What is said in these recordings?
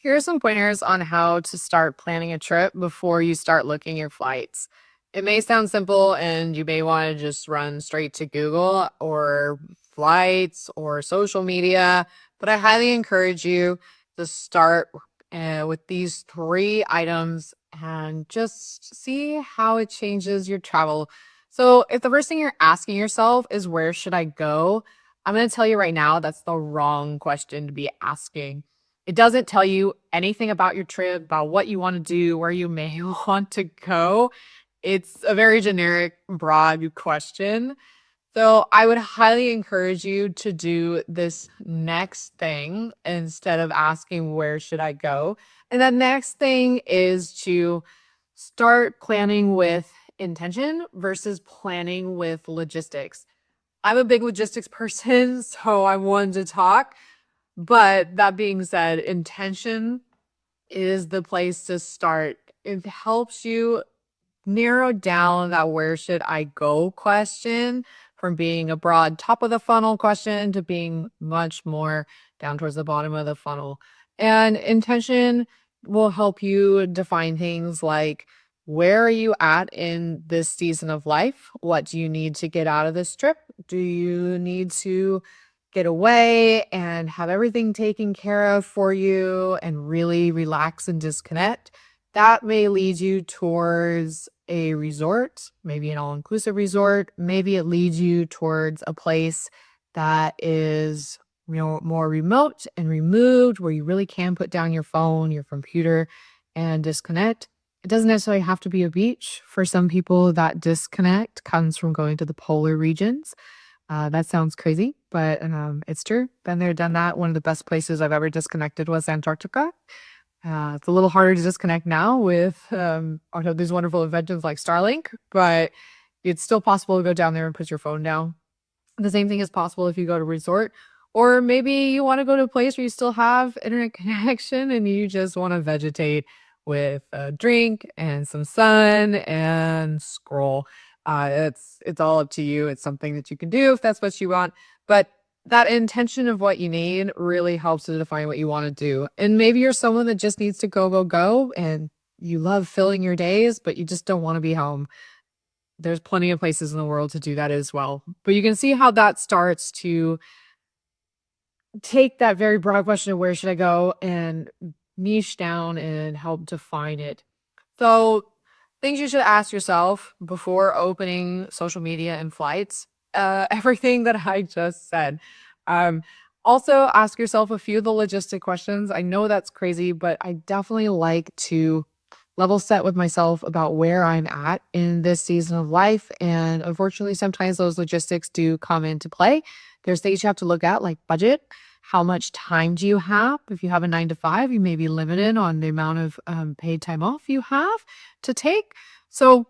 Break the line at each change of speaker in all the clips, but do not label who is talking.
Here are some pointers on how to start planning a trip before you start looking your flights. It may sound simple and you may want to just run straight to Google or flights or social media, but I highly encourage you to start with these three items and just see how it changes your travel. So, if the first thing you're asking yourself is where should I go? I'm going to tell you right now that's the wrong question to be asking. It doesn't tell you anything about your trip, about what you wanna do, where you may want to go. It's a very generic, broad question. So, I would highly encourage you to do this next thing instead of asking, "Where should I go?" And that next thing is to start planning with intention versus planning with logistics. I'm a big logistics person, so I wanted to talk, but that being said, intention is the place to start. It helps you narrow down that where should I go question from being a broad top of the funnel question to being much more down towards the bottom of the funnel. And intention will help you define things like where are you at in this season of life? What do you need to get out of this trip? Do you need to get away and have everything taken care of for you and really relax and disconnect? That may lead you towards a resort, maybe an all-inclusive resort. Maybe it leads you towards a place that is, more remote and removed, where you really can put down your phone, your computer, and disconnect. It doesn't necessarily have to be a beach. For some people, that disconnect comes from going to the polar regions. That sounds crazy, but it's true. Been there, done that. One of the best places I've ever disconnected was Antarctica. It's a little harder to disconnect now with all of these wonderful inventions like Starlink, but it's still possible to go down there and put your phone down. The same thing is possible if you go to a resort, or maybe you want to go to a place where you still have internet connection and you just want to vegetate with a drink and some sun and scroll. It's all up to you. It's something that you can do if that's what you want, but that intention of what you need really helps to define what you want to do. And maybe you're someone that just needs to go, go, go, and you love filling your days, but you just don't want to be home. There's plenty of places in the world to do that as well. But you can see how that starts to take that very broad question of where should I go and niche down and help define it. So, things you should ask yourself before opening social media and flights, everything that I just said. Um, Also, ask yourself a few of the logistic questions. I know that's crazy, but I definitely like to level set with myself about where I'm at in this season of life. And unfortunately, sometimes those logistics do come into play. There's things you have to look at, like budget. How much time do you have? If you have a 9 to 5, you may be limited on the amount of paid time off you have to take. So,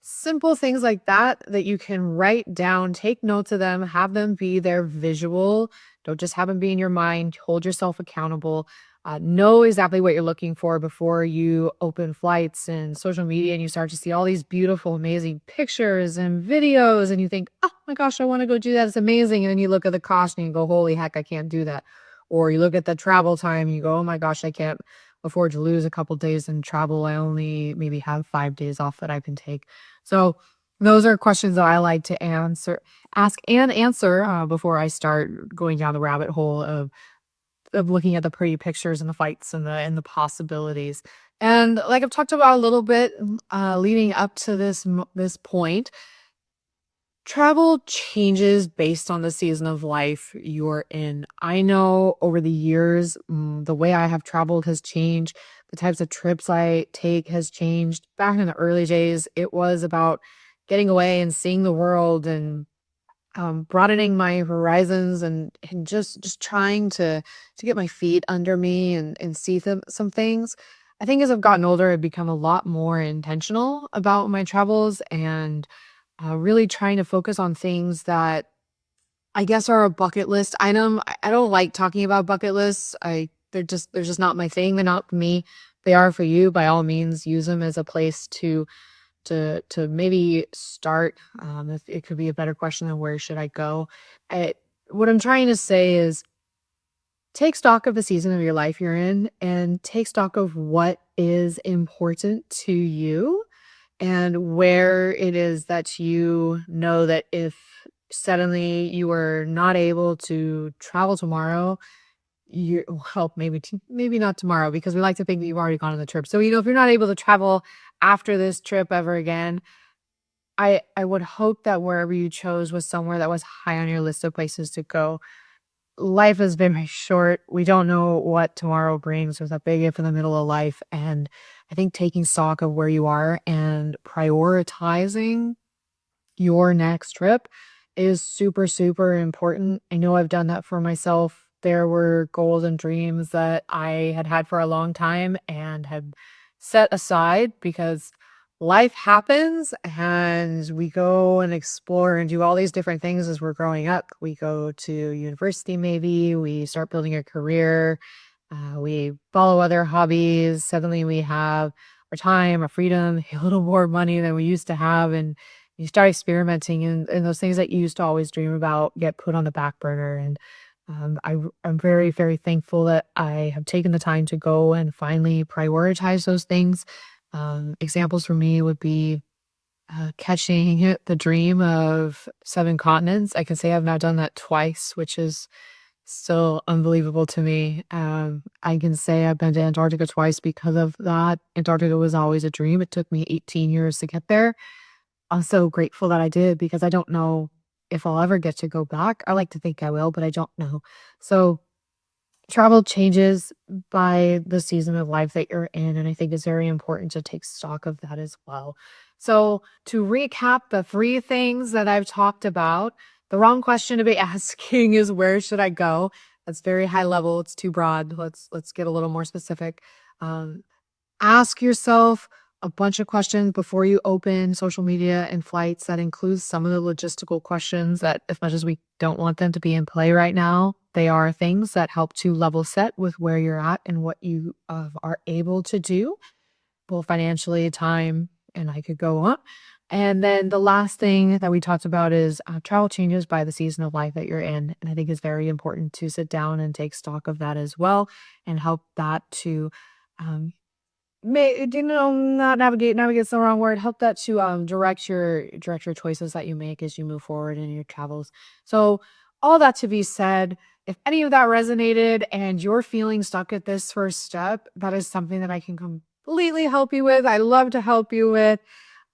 simple things like that that you can write down, take notes of them, have them be there visual. Don't just have them be in your mind. Hold yourself accountable. Know exactly what you're looking for before you open flights and social media and you start to see all these beautiful, amazing pictures and videos. And you think, oh my gosh, I want to go do that. It's amazing. And then you look at the cost and you go, holy heck, I can't do that. Or you look at the travel time and you go, oh my gosh, I can't afford to lose a couple days in travel. I only maybe have 5 days off that I can take. So those are questions that I like to ask and answer before I start going down the rabbit hole of looking at the pretty pictures and the fights and the possibilities. And like I've talked about a little bit leading up to this point, travel changes based on the season of life you're in. I know over the years, the way I have traveled has changed. The types of trips I take has changed. Back in the early days, it was about getting away and seeing the world and broadening my horizons and just trying to get my feet under me and see some things. I think as I've gotten older, I've become a lot more intentional about my travels and really trying to focus on things that I guess are a bucket list item. I don't like talking about bucket lists. They're just not my thing. They're not for me. They are for you. By all means, use them as a place to maybe start. If it could be a better question than where should I go. I, what I'm trying to say is take stock of the season of your life you're in and take stock of what is important to you and where it is that you know that if suddenly you are not able to travel tomorrow, you well, maybe not tomorrow because we like to think that you've already gone on the trip. So, if you're not able to travel after this trip ever again, I would hope that wherever you chose was somewhere that was high on your list of places to go. Life has been very short. We don't know what tomorrow brings. There's a big if in the middle of life. And I think taking stock of where you are and prioritizing your next trip is super, super important. I know I've done that for myself. There were goals and dreams that I had had for a long time and had set aside because life happens and we go and explore and do all these different things as we're growing up. We go to university, maybe we start building a career, we follow other hobbies. Suddenly we have our time, our freedom, a little more money than we used to have. And you start experimenting and those things that you used to always dream about get put on the back burner. And I'm very, very thankful that I have taken the time to go and finally prioritize those things. Examples for me would be catching the dream of seven continents. I can say I've now done that twice, which is still unbelievable to me. I can say I've been to Antarctica twice because of that. Antarctica was always a dream. It took me 18 years to get there. I'm so grateful that I did because I don't know if I'll ever get to go back. I like to think I will, but I don't know. So travel changes by the season of life that you're in, and I think it's very important to take stock of that as well. So, to recap the 3 things that I've talked about, the wrong question to be asking is where should I go? That's very high level, it's too broad. Let's get a little more specific. Um, Ask yourself a bunch of questions before you open social media and flights. That includes some of the logistical questions that, as much as we don't want them to be in play right now, they are things that help to level set with where you're at and what you are able to do, both financially, time, and I could go on. And then the last thing that we talked about is travel changes by the season of life that you're in. And I think it's very important to sit down and take stock of that as well and help that to um, not navigate's the wrong word, help that to, direct your choices that you make as you move forward in your travels. So, all that to be said, if any of that resonated and you're feeling stuck at this first step, that is something that I can completely help you with. I love to help you with.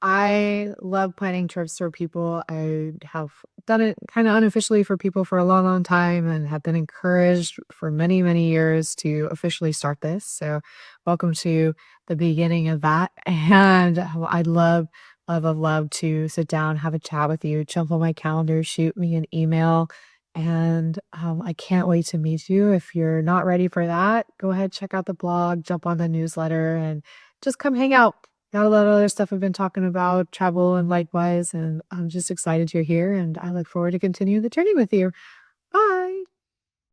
I love planning trips for people. I have done it kinda unofficially for people for a long, long time and have been encouraged for many, many years to officially start this. So, welcome to the beginning of that. And I'd love to sit down, have a chat with you, jump on my calendar, shoot me an email. And I can't wait to meet you. If you're not ready for that, go ahead, check out the blog, jump on the newsletter, and just come hang out. Got a lot of other stuff I've been talking about, travel and likewise. And I'm just excited you're here. And I look forward to continuing the journey with you. Bye.